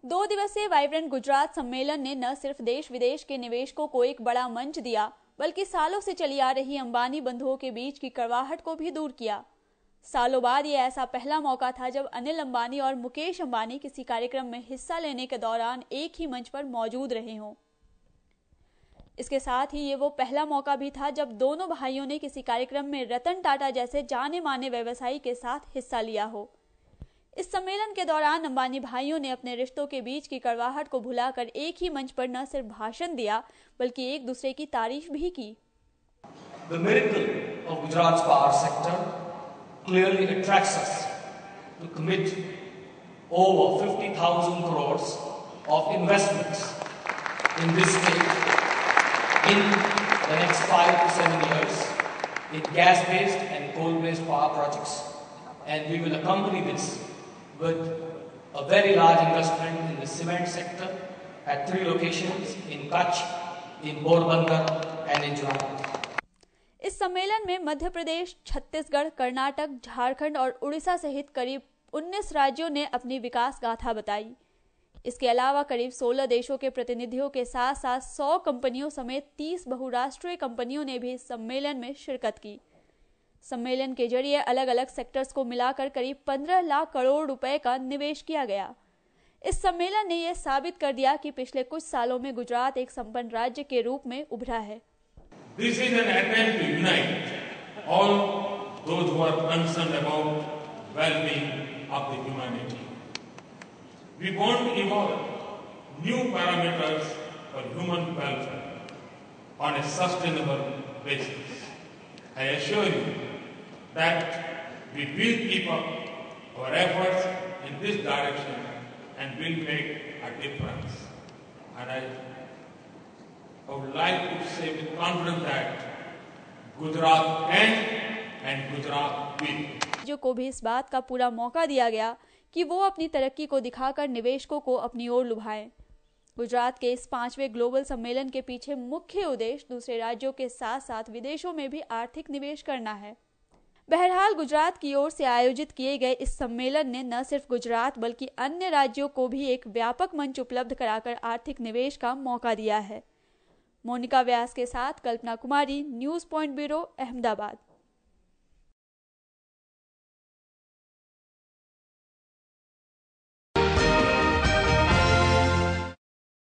2 दिवसीय वाइब्रेंट गुजरात सम्मेलन ने न सिर्फ देश विदेश के निवेशकों को एक बड़ा मंच दिया, बल्कि सालों से चली आ रही अंबानी बंधुओं के बीच की कड़वाहट को भी दूर किया। सालों बाद ये ऐसा पहला मौका था जब अनिल अंबानी और मुकेश अंबानी किसी कार्यक्रम में हिस्सा लेने के दौरान एक ही मंच पर मौजूद रहे हों। इसके साथ ही ये वो पहला मौका भी था जब दोनों भाइयों ने किसी कार्यक्रम में रतन टाटा जैसे जाने माने व्यवसायी के साथ हिस्सा लिया हो। इस सम्मेलन के दौरान अंबानी भाइयों ने अपने रिश्तों के बीच की कड़वाहट को भुलाकर एक ही मंच पर न सिर्फ भाषण दिया, बल्कि एक दूसरे की तारीफ भी की। The miracle of Gujarat's power sector clearly attracts us to commit over 50,000 crores of investments in this state in the next 5 to 7 years in gas-based and coal-based power projects, and we will accompany this with a very large investment in the cement sector at 3 locations in Kutch, in Porbandar and in Jharkhand. इस सम्मेलन में मध्य प्रदेश, छत्तीसगढ़, कर्नाटक, झारखंड और उड़ीसा सहित करीब 19 राज्यों ने अपनी विकास गाथा बताई। इसके अलावा करीब 16 देशों के प्रतिनिधियों के साथ साथ 100 कंपनियों समेत 30 बहुराष्ट्रीय कंपनियों ने भी इस सम्मेलन में शिरकत की। सम्मेलन के जरिए अलग अलग सेक्टर्स को मिलाकर करीब 15 लाख करोड़ रुपए का निवेश किया गया। इस सम्मेलन ने यह साबित कर दिया कि पिछले कुछ सालों में गुजरात एक संपन्न राज्य के रूप में उभरा है। This is an attempt to unite all those who are concerned about well-being of the humanity. We want to evolve new parameters for human welfare on a sustainable basis. I assure you that we will keep up our efforts in this direction and will make a difference. And I would like to say with confidence that Gujarat can and Gujarat will. जो को भी इस बात का पूरा मौका दिया गया कि वो अपनी तरक्की को दिखाकर निवेशकों को अपनी ओर लुभाएं। गुजरात के इस 5वें ग्लोबल सम्मेलन के पीछे मुख्य उद्देश्य दूसरे राज्यों के साथ साथ विदेशों में भी आर्थिक निवेश करना है। बहरहाल गुजरात की ओर से आयोजित किए गए इस सम्मेलन ने न सिर्फ गुजरात बल्कि अन्य राज्यों को भी एक व्यापक मंच उपलब्ध कराकर आर्थिक निवेश का मौका दिया है। मोनिका व्यास के साथ Kalpana Kumari, news point bureau, Ahmedabad.